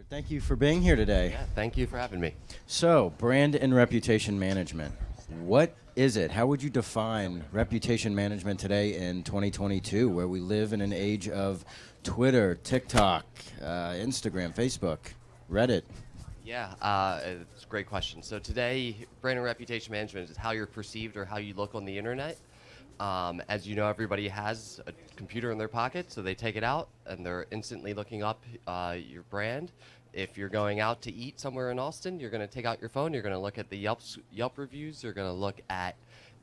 Thank you for being here today. Yeah, thank you for having me. So, brand and reputation management. What is it? How would you define reputation management today in 2022, where we live in an age of Twitter, TikTok, Instagram, Facebook, Reddit? Yeah, it's a great question. So today, brand and reputation management is how you're perceived or how you look on the internet. As you know, everybody has a computer in their pocket, so they take it out and they're instantly looking up your brand. If you're going out to eat somewhere in Austin, you're going to take out your phone. You're going to look at the Yelp reviews. You're going to look at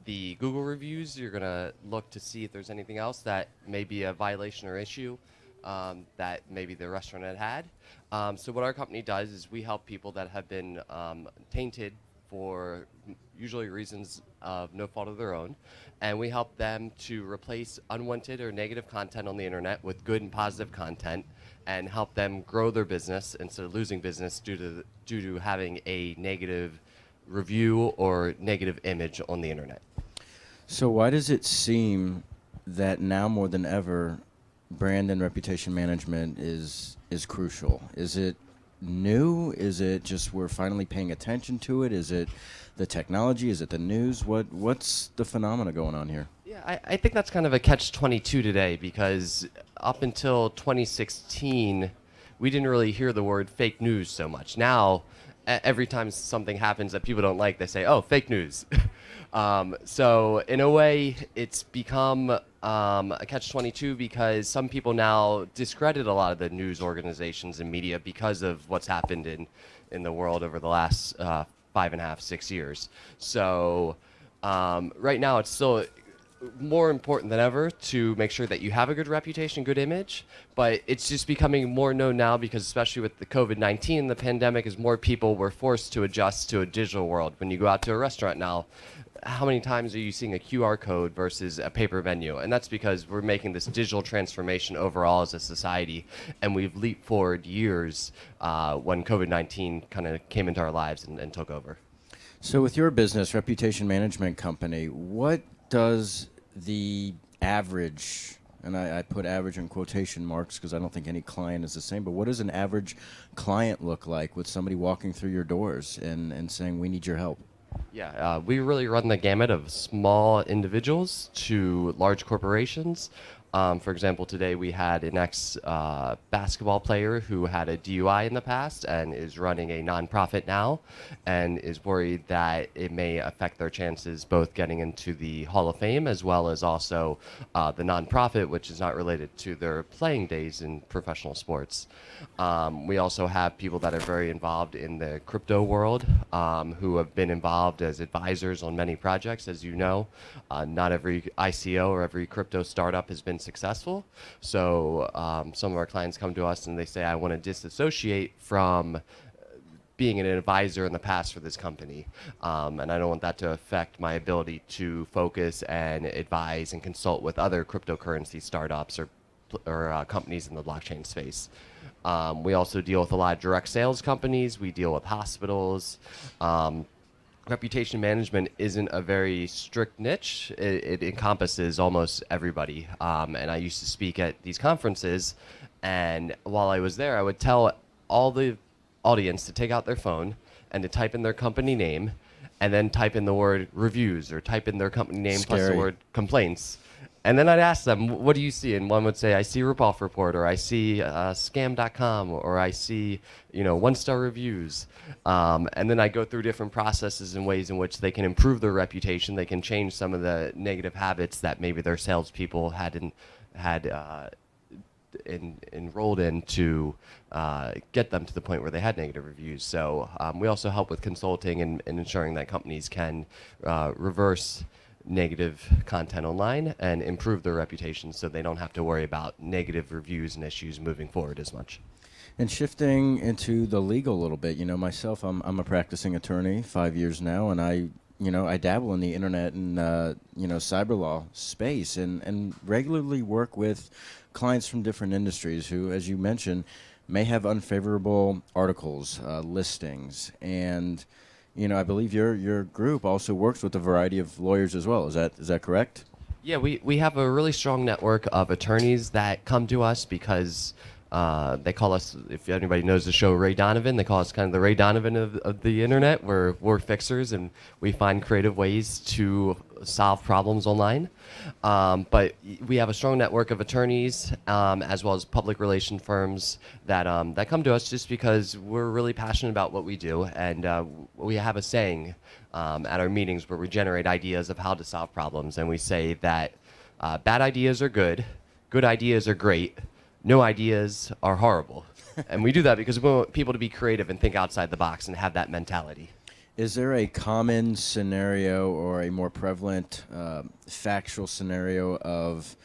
the Google reviews. You're going to look to see if there's anything else that may be a violation or issue that maybe the restaurant had. So what our company does is we help people that have been tainted for usually reasons of no fault of their own, and we help them to replace unwanted or negative content on the internet with good and positive content, and help them grow their business instead of losing business due to having a negative review or negative image on the internet. So, why does it seem that now more than ever, brand and reputation management is crucial? Is it new? Is it just we're finally paying attention to it? Is it the technology? Is it the news? What's the phenomena going on here? Yeah, I think that's kind of a catch-22 today, because up until 2016, we didn't really hear the word fake news so much. Now, every time something happens that people don't like, they say, oh, fake news. So in a way, it's become a catch-22 because some people now discredit a lot of the news organizations and media because of what's happened in the world over the last 5.5, 6 years. So right now, it's still more important than ever to make sure that you have a good reputation, good image, but it's just becoming more known now because, especially with the COVID-19, the pandemic, as more people were forced to adjust to a digital world. When you go out to a restaurant now, how many times are you seeing a QR code versus a paper menu? And that's because we're making this digital transformation overall as a society, and we've leaped forward years when COVID-19 kind of came into our lives and took over. So, with your business, reputation management company, what does the average, and I put average in quotation marks because I don't think any client is the same, but what does an average client look like with somebody walking through your doors and saying, we need your help? Yeah, we really run the gamut of small individuals to large corporations. For example, today we had an ex-basketball player who had a DUI in the past and is running a nonprofit now and is worried that it may affect their chances both getting into the Hall of Fame as well as also the nonprofit, which is not related to their playing days in professional sports. We also have people that are very involved in the crypto world who have been involved as advisors on many projects. As you know, not every ICO or every crypto startup has been successful. So some of our clients come to us and they say, I want to disassociate from being an advisor in the past for this company. And I don't want that to affect my ability to focus and advise and consult with other cryptocurrency startups or companies in the blockchain space. We also deal with a lot of direct sales companies. We deal with hospitals. Reputation management isn't a very strict niche. It encompasses almost everybody. And I used to speak at these conferences, and while I was there, I would tell all the audience to take out their phone and to type in their company name, and then type in the word reviews or type in their company name plus the word complaints. And then I'd ask them, what do you see? And one would say, I see Ripoff Report, or I see scam.com, or I see, one-star reviews. And then I go through different processes and ways in which they can improve their reputation. They can change some of the negative habits that maybe their salespeople had enrolled in to get them to the point where they had negative reviews. So we also help with consulting and ensuring that companies can reverse negative content online and improve their reputation so they don't have to worry about negative reviews and issues moving forward as much. And shifting into the legal a little bit, myself, I'm a practicing attorney, 5 years now, and I dabble in the internet and cyber law space and regularly work with clients from different industries who, as you mentioned, may have unfavorable articles, listings, and I believe your group also works with a variety of lawyers as well. Is that correct? Yeah, we have a really strong network of attorneys that come to us because They call us, if anybody knows the show Ray Donovan, they call us kind of the Ray Donovan of the internet. We're fixers, and we find creative ways to solve problems online. But we have a strong network of attorneys, as well as public relation firms that come to us just because we're really passionate about what we do, and we have a saying at our meetings where we generate ideas of how to solve problems, and we say that bad ideas are good ideas are great, no ideas are horrible. And we do that because we want people to be creative and think outside the box and have that mentality. Is there a common scenario or a more prevalent factual scenario of,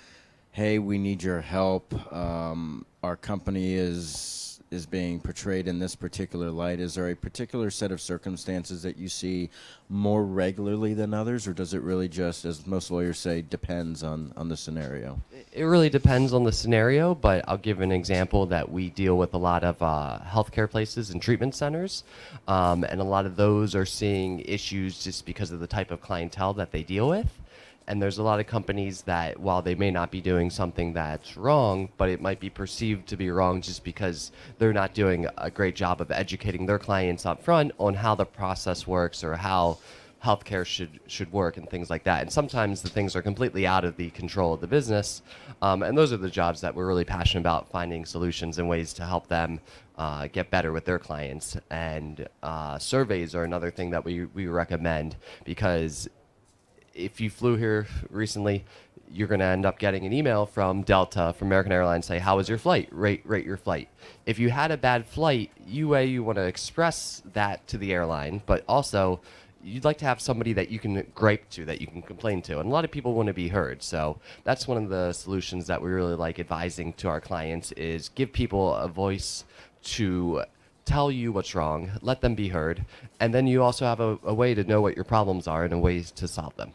hey, we need your help, our company is being portrayed in this particular light? Is there a particular set of circumstances that you see more regularly than others, or does it really just, as most lawyers say, depends on the scenario? It really depends on the scenario, but I'll give an example that we deal with a lot of healthcare places and treatment centers, and a lot of those are seeing issues just because of the type of clientele that they deal with. And there's a lot of companies that, while they may not be doing something that's wrong, but it might be perceived to be wrong just because they're not doing a great job of educating their clients up front on how the process works or how healthcare should work and things like that. And sometimes the things are completely out of the control of the business. And those are the jobs that we're really passionate about, finding solutions and ways to help them get better with their clients. And surveys are another thing that we recommend, because if you flew here recently, you're going to end up getting an email from Delta, from American Airlines, say, how was your flight? Rate your flight. If you had a bad flight, you want to express that to the airline, but also you'd like to have somebody that you can gripe to, that you can complain to. And a lot of people want to be heard. So that's one of the solutions that we really like advising to our clients, is give people a voice to tell you what's wrong, let them be heard, and then you also have a way to know what your problems are and a way to solve them.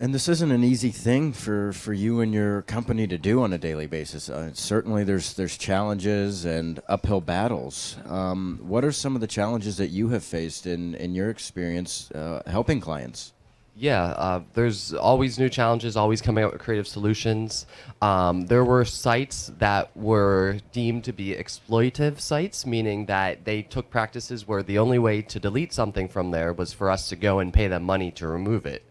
And this isn't an easy thing for you and your company to do on a daily basis. Certainly there's challenges and uphill battles. What are some of the challenges that you have faced in your experience helping clients? Yeah, there's always new challenges, always coming up with creative solutions. There were sites that were deemed to be exploitive sites, meaning that they took practices where the only way to delete something from there was for us to go and pay them money to remove it.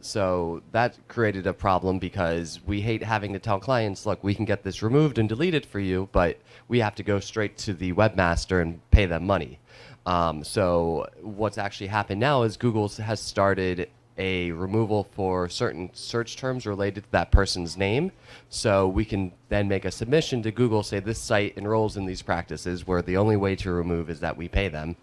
So that created a problem, because we hate having to tell clients, look, we can get this removed and deleted for you, but we have to go straight to the webmaster and pay them money. So what's actually happened now is Google has started a removal for certain search terms related to that person's name. So we can then make a submission to Google, say this site enrolls in these practices, where the only way to remove is that we pay them.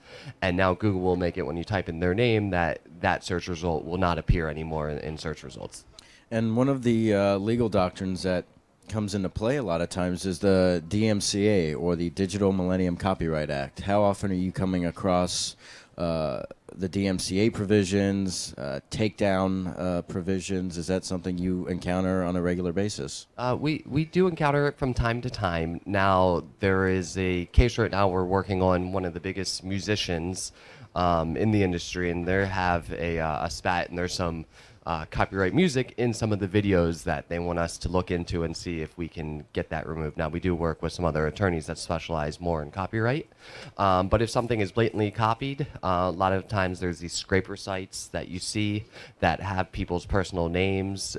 And now Google will make it, when you type in their name, that search result will not appear anymore in search results. And one of the legal doctrines that comes into play a lot of times is the DMCA, or the Digital Millennium Copyright Act. How often are you coming across the DMCA provisions, takedown provisions? Is that something you encounter on a regular basis? We do encounter it from time to time. Now, there is a case right now we're working on, one of the biggest musicians in the industry, and they have a spat, and there's some copyright music in some of the videos that they want us to look into and see if we can get that removed. Now, we do work with some other attorneys that specialize more in copyright, but if something is blatantly copied, a lot of times there's these scraper sites that you see that have people's personal names,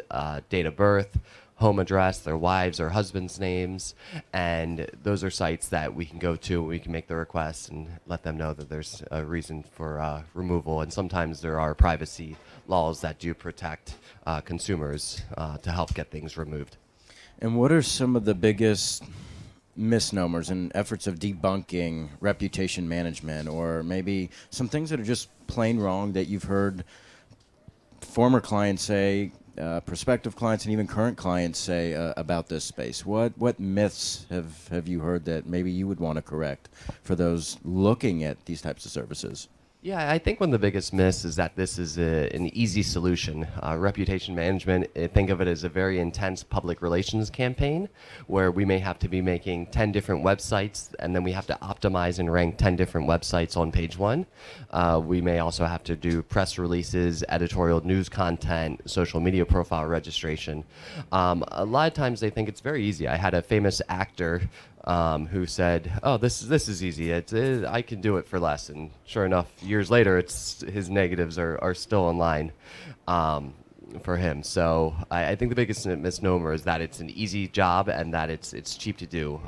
date of birth, home address, their wives' or husbands' names, and those are sites that we can go to, we can make the request and let them know that there's a reason for removal. And sometimes there are privacy laws that do protect consumers to help get things removed. And what are some of the biggest misnomers and efforts of debunking reputation management, or maybe some things that are just plain wrong that you've heard former clients say, prospective clients, and even current clients say about this space? What myths have you heard that maybe you would want to correct for those looking at these types of services? Yeah, I think one of the biggest myths is that this is an easy solution. Reputation management, think of it as a very intense public relations campaign where we may have to be making 10 different websites and then we have to optimize and rank 10 different websites on page one. We may also have to do press releases, editorial news content, social media profile registration. A lot of times they think it's very easy. I had a famous actor who said, "Oh, this is easy. I can do it for less." And sure enough, years later, his negatives are still online for him. So I think the biggest misnomer is that it's an easy job and that it's cheap to do.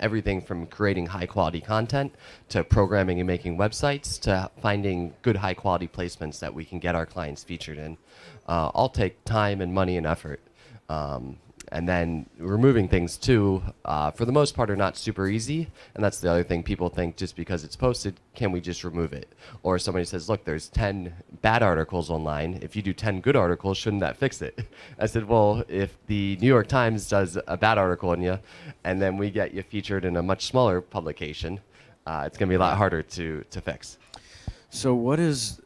Everything from creating high quality content to programming and making websites to finding good high quality placements that we can get our clients featured in, all take time and money and effort. And then removing things too, for the most part, are not super easy. And that's the other thing. People think just because it's posted, can we just remove it? Or somebody says, look, there's 10 bad articles online. If you do 10 good articles, shouldn't that fix it? I said, well, if the New York Times does a bad article on you, and then we get you featured in a much smaller publication, it's going to be a lot harder to fix. So what does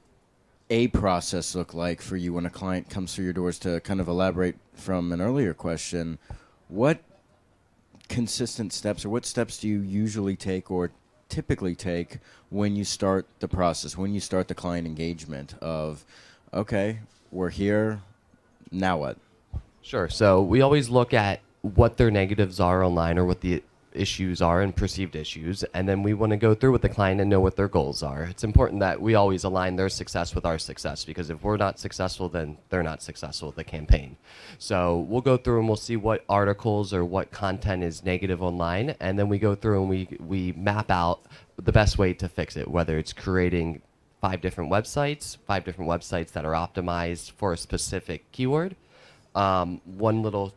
a process look like for you when a client comes through your doors? To kind of elaborate from an earlier question, what consistent steps or what steps do you usually take or typically take when you start the process, when you start the client engagement of, okay, we're here, now what? Sure. So we always look at what their negatives are online or what the issues are and perceived issues, and then we want to go through with the client and know what their goals are. It's important that we always align their success with our success, because if we're not successful, then they're not successful with the campaign. So we'll go through and we'll see what articles or what content is negative online, and then we go through and we map out the best way to fix it, whether it's creating five different websites that are optimized for a specific keyword. One little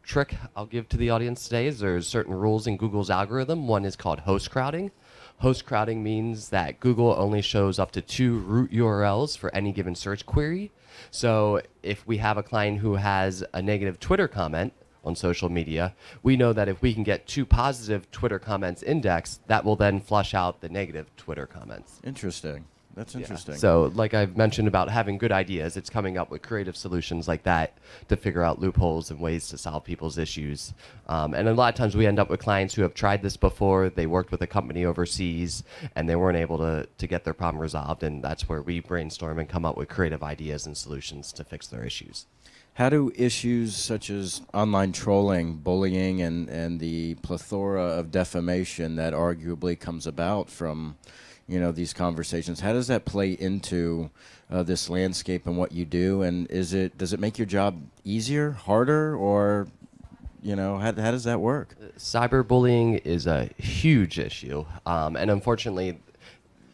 trick I'll give to the audience today is there's certain rules in Google's algorithm. One is called host crowding. Host crowding means that Google only shows up to 2 root URLs for any given search query. So if we have a client who has a negative Twitter comment on social media, we know that if we can get 2 positive Twitter comments indexed, that will then flush out the negative Twitter comments. Interesting. That's interesting. Yeah. So like I've mentioned about having good ideas, it's coming up with creative solutions like that to figure out loopholes and ways to solve people's issues. And a lot of times we end up with clients who have tried this before. They worked with a company overseas and they weren't able to get their problem resolved. And that's where we brainstorm and come up with creative ideas and solutions to fix their issues. How do issues such as online trolling, bullying, and the plethora of defamation that arguably comes about from these conversations, how does that play into this landscape and what you do? And does it make your job easier, harder, or how does that work? Cyberbullying is a huge issue, and unfortunately,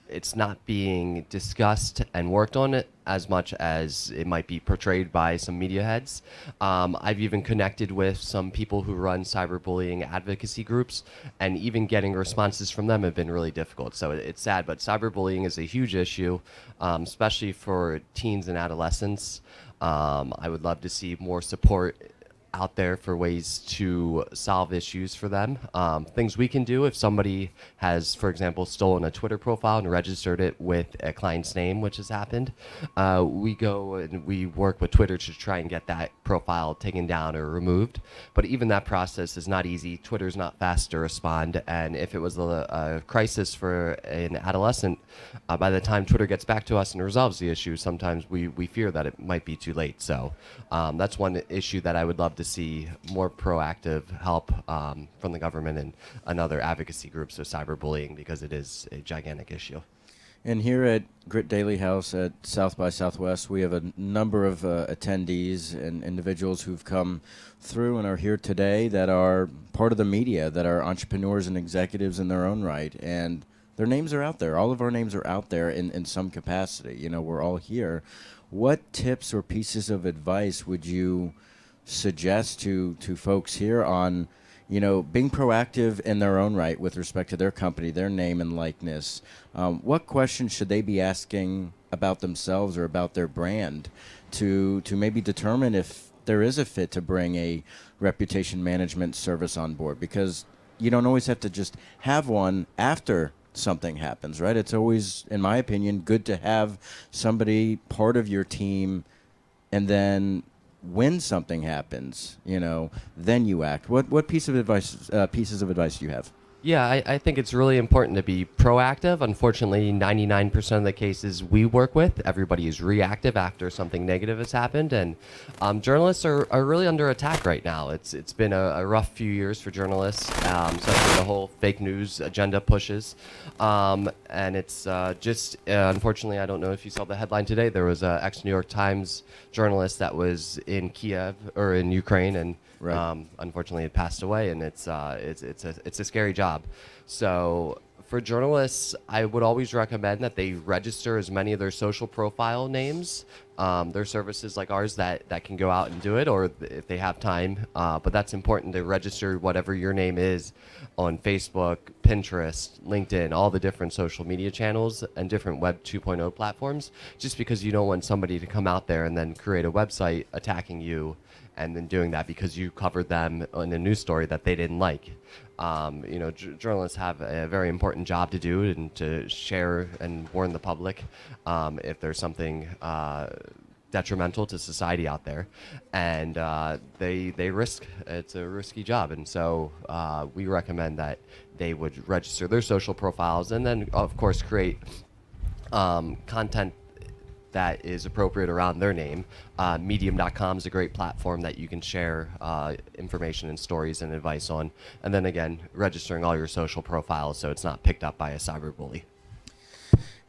it's not being discussed and worked on as much as it might be portrayed by some media heads. I've even connected with some people who run cyberbullying advocacy groups, and even getting responses from them have been really difficult. So it's sad, but cyberbullying is a huge issue, especially for teens and adolescents. I would love to see more support out there for ways to solve issues for them. Things we can do if somebody has, for example, stolen a Twitter profile and registered it with a client's name, which has happened. We go and we work with Twitter to try and get that profile taken down or removed. But even that process is not easy. Twitter's not fast to respond. And if it was a crisis for an adolescent, by the time Twitter gets back to us and resolves the issue, sometimes we fear that it might be too late. So that's one issue that I would love to see more proactive help from the government and other advocacy groups of cyberbullying, because it is a gigantic issue. And here at Grit Daily House at South by Southwest, we have a number of attendees and individuals who've come through and are here today that are part of the media, that are entrepreneurs and executives in their own right. And their names are out there. All of our names are out there in some capacity. We're all here. What tips or pieces of advice would you suggest to folks here on being proactive in their own right with respect to their company, their name and likeness? What questions should they be asking about themselves or about their brand to maybe determine if there is a fit to bring a reputation management service on board? Because you don't always have to just have one after something happens, right? It's always, in my opinion, good to have somebody part of your team, and then when something happens, then you act. What pieces of advice do you have? Yeah, I think it's really important to be proactive. Unfortunately, 99% of the cases we work with, everybody is reactive after something negative has happened. And journalists are really under attack right now. It's been a rough few years for journalists, especially the whole fake news agenda pushes. And it's unfortunately, I don't know if you saw the headline today. There was an ex-New York Times journalist that was in Kiev, or in Ukraine, and Right. unfortunately, it passed away, and it's a scary job. So for journalists, I would always recommend that they register as many of their social profile names. There are services like ours that can go out and do it, or if they have time. But that's important to register whatever your name is on Facebook, Pinterest, LinkedIn, all the different social media channels and different Web 2.0 platforms, just because you don't want somebody to come out there and then create a website attacking you, and then doing that because you covered them in a news story that they didn't like. Journalists have a very important job to do, and to share and warn the public if there's something detrimental to society out there, and they risk. It's a risky job, and so we recommend that they would register their social profiles, and then of course create content that is appropriate around their name. Medium.com is a great platform that you can share information and stories and advice on. And then again, registering all your social profiles so it's not picked up by a cyberbully.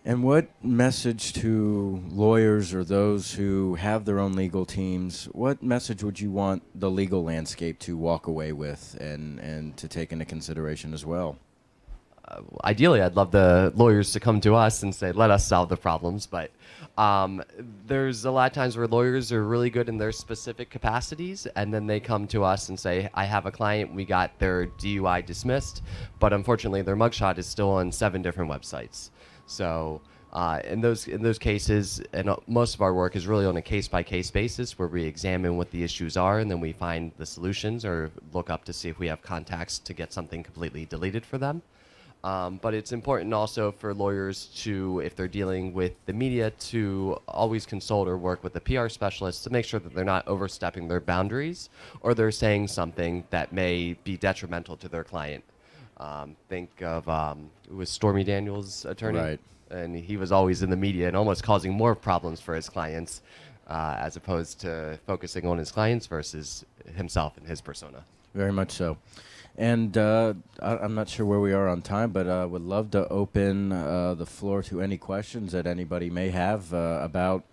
And what message to lawyers or those who have their own legal teams, what message would you want the legal landscape to walk away with and to take into consideration as well? Ideally, I'd love the lawyers to come to us and say, let us solve the problems. But there's a lot of times where lawyers are really good in their specific capacities, and then they come to us and say, I have a client, we got their DUI dismissed, but unfortunately their mugshot is still on 7 different websites. So in those cases, and most of our work is really on a case-by-case basis, where we examine what the issues are, and then we find the solutions or look up to see if we have contacts to get something completely deleted for them. But it's important also for lawyers to, if they're dealing with the media, to always consult or work with a PR specialist to make sure that they're not overstepping their boundaries, or they're saying something that may be detrimental to their client. Think of it was Stormy Daniels' attorney, Right. and he was always in the media and almost causing more problems for his clients, as opposed to focusing on his clients versus himself and his persona. Very much so. And I'm not sure where we are on time, but I would love to open the floor to any questions that anybody may have about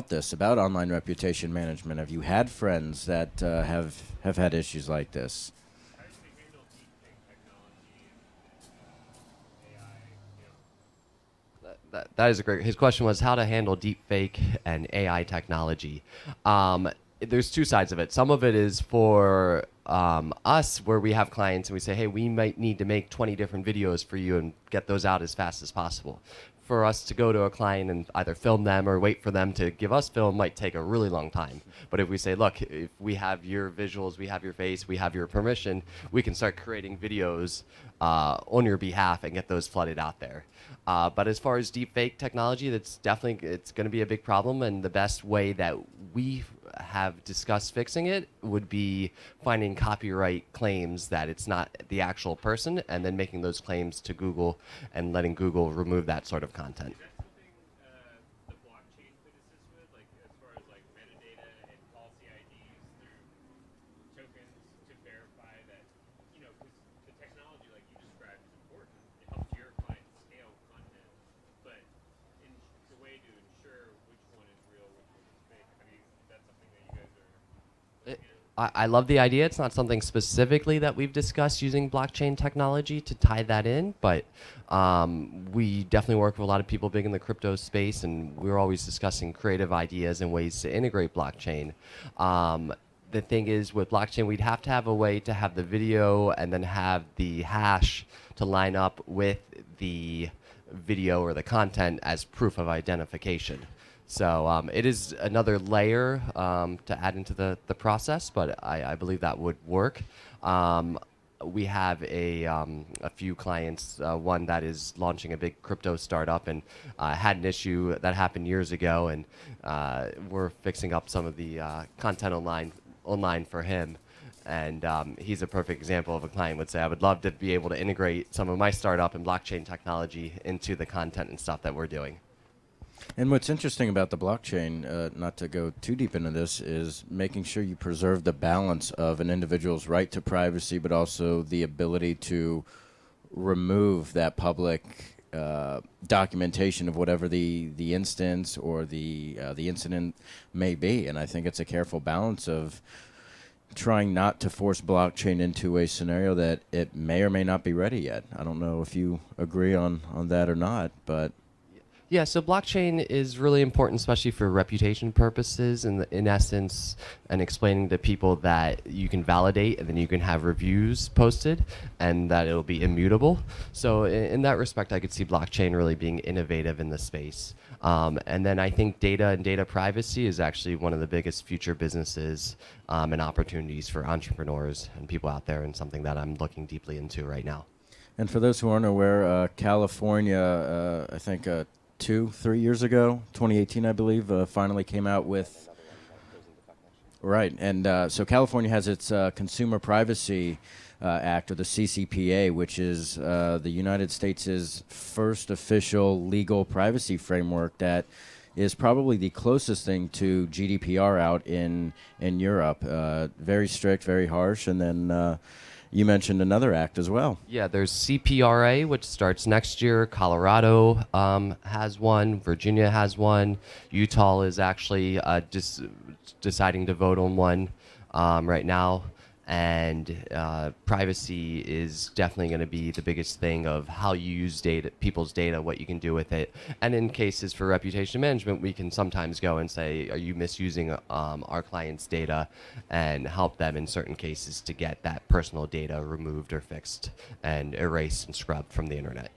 this, about online reputation management. Have you had friends that have had issues like this? How do they handle deepfake technology and AI? That is a great. His question was how to handle deepfake and AI technology. There's 2 sides of it. Some of it is for us, where we have clients and we say, hey, we might need to make 20 different videos for you and get those out as fast as possible. For us to go to a client and either film them or wait for them to give us film might take a really long time. But if we say, look, if we have your visuals, we have your face, we have your permission, we can start creating videos on your behalf and get those flooded out there. But as far as deepfake technology, it's going to be a big problem, and the best way that we have discussed fixing it would be finding copyright claims that it's not the actual person, and then making those claims to Google and letting Google remove that sort of content. Is that something the blockchain could assist with, like as far as like metadata and policy IDs through tokens to verify that, because the technology, like you described, is important. It helps your clients scale content, but the way to ensure which one is real, which one is fake. Is that something that you guys are looking at? I love the idea. It's not something specifically that we've discussed using blockchain technology to tie that in, but we definitely work with a lot of people big in the crypto space, and we're always discussing creative ideas and ways to integrate blockchain. The thing is, with blockchain, we'd have to have a way to have the video and then have the hash to line up with the video or the content as proof of identification. So it is another layer to add into the process, but I believe that would work. we have a few clients, one that is launching a big crypto startup and had an issue that happened years ago, and we're fixing up some of the content online for him. And he's a perfect example of a client would say, I would love to be able to integrate some of my startup and blockchain technology into the content and stuff that we're doing. And what's interesting about the blockchain, not to go too deep into this, is making sure you preserve the balance of an individual's right to privacy, but also the ability to remove that public documentation of whatever the instance or the incident may be. And I think it's a careful balance of trying not to force blockchain into a scenario that it may or may not be ready yet. I don't know if you agree on that or not, but Yeah, so blockchain is really important, especially for reputation purposes, and in essence, and explaining to people that you can validate and then you can have reviews posted and that it'll be immutable. So in that respect, I could see blockchain really being innovative in the space. And then I think data and data privacy is actually one of the biggest future businesses and opportunities for entrepreneurs and people out there, and something that I'm looking deeply into right now. And for those who aren't aware, California, I think 2-3 years ago, 2018, I believe, finally came out with. Right, and so California has its Consumer Privacy Act, or the CCPA, which is the United States' first official legal privacy framework that is probably the closest thing to GDPR out in Europe. Very strict, very harsh, and then you mentioned another act as well. Yeah, there's CPRA, which starts next year. Colorado has one. Virginia has one. Utah is actually deciding to vote on one right now. And privacy is definitely going to be the biggest thing of how you use data, people's data, what you can do with it. And in cases for reputation management, we can sometimes go and say, are you misusing our client's data, and help them in certain cases to get that personal data removed or fixed and erased and scrubbed from the internet.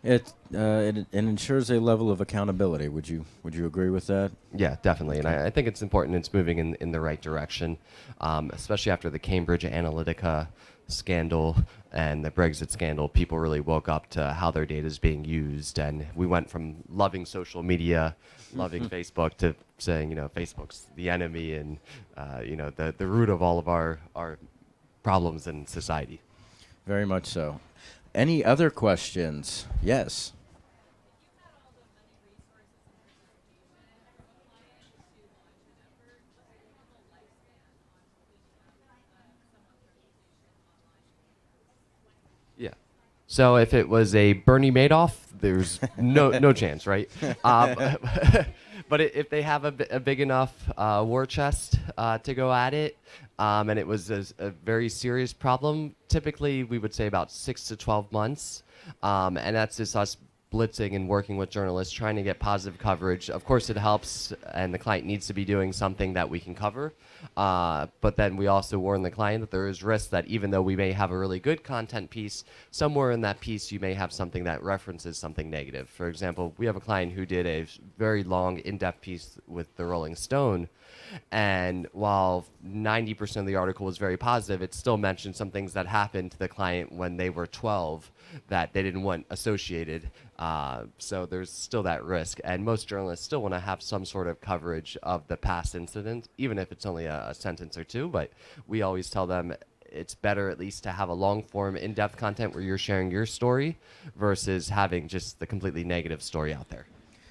It ensures a level of accountability. Would you agree with that? Yeah, definitely. And I think it's important. It's moving in the right direction, especially after the Cambridge Analytica scandal and the Brexit scandal. People really woke up to how their data is being used. And we went from loving social media, loving Facebook, to saying, Facebook's the enemy and, the root of all of our problems in society. Very much so. Any other questions? Yes. Yeah. So if it was a Bernie Madoff, there's no chance, right? But if they have a big enough war chest to go at it, and it was a very serious problem, typically we would say about 6 to 12 months. And that's just us blitzing and working with journalists, trying to get positive coverage. Of course, it helps, and the client needs to be doing something that we can cover. But then we also warn the client that there is risk that even though we may have a really good content piece, somewhere in that piece you may have something that references something negative. For example, we have a client who did a very long, in-depth piece with the Rolling Stone, and while 90% of the article was very positive, it still mentioned some things that happened to the client when they were 12 that they didn't want associated. So there's still that risk. And most journalists still want to have some sort of coverage of the past incident, even if it's only a sentence or two. But we always tell them it's better at least to have a long-form, in-depth content where you're sharing your story versus having just the completely negative story out there.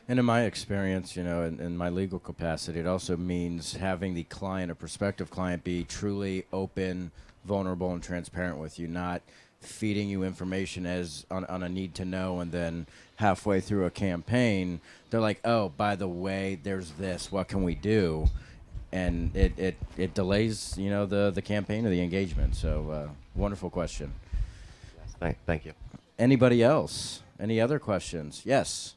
And in my experience, in my legal capacity, it also means having the client, a prospective client, be truly open, vulnerable, and transparent with you, not feeding you information as on a need to know, and then halfway through a campaign, they're like, oh, by the way, there's this, what can we do? And it delays, the campaign or the engagement. So wonderful question. Yes, thank you. Anybody else? Any other questions? Yes.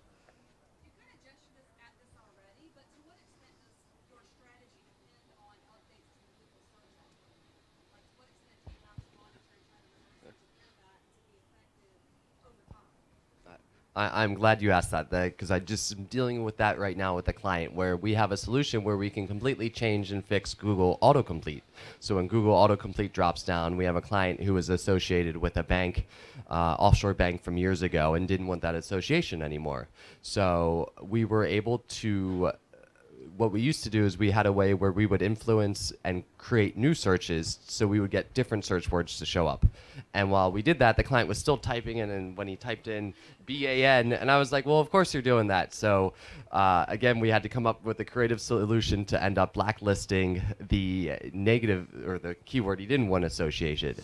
I'm glad you asked that because I just am dealing with that right now with a client where we have a solution where we can completely change and fix Google autocomplete. So when Google autocomplete drops down, we have a client who was associated with a bank, offshore bank from years ago, and didn't want that association anymore. So we were able to what we used to do is we had a way where we would influence and create new searches, so we would get different search words to show up. And while we did that, the client was still typing in, and when he typed in BAN, and I was like, well, of course you're doing that. So again, we had to come up with a creative solution to end up blacklisting the negative or the keyword he didn't want associated.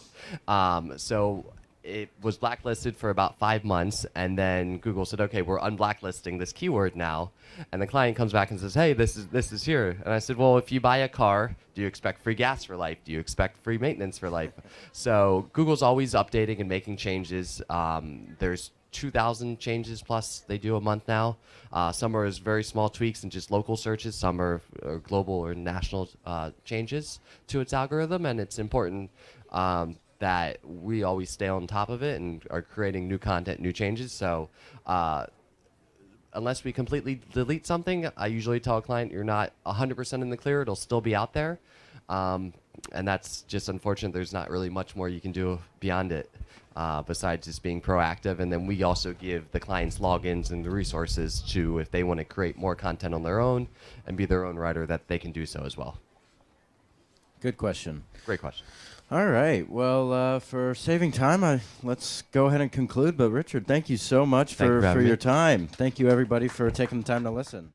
So it was blacklisted for about 5 months, and then Google said, okay, we're unblacklisting this keyword now. And the client comes back and says, hey, this is here. And I said, well, if you buy a car, do you expect free gas for life? Do you expect free maintenance for life? So Google's always updating and making changes. There's 2,000 changes plus they do a month now. Some are very small tweaks and just local searches. Some are global or national changes to its algorithm, and it's important that we always stay on top of it and are creating new content, new changes. So unless we completely delete something, I usually tell a client you're not 100% in the clear. It'll still be out there. And that's just unfortunate. There's not really much more you can do beyond it besides just being proactive. And then we also give the clients logins and the resources to, if they want to create more content on their own and be their own writer, that they can do so as well. Good question. Great question. All right. Well, for saving time, let's go ahead and conclude. But Richard, thank you so much for having your me. time. Thank you, everybody, for taking the time to listen.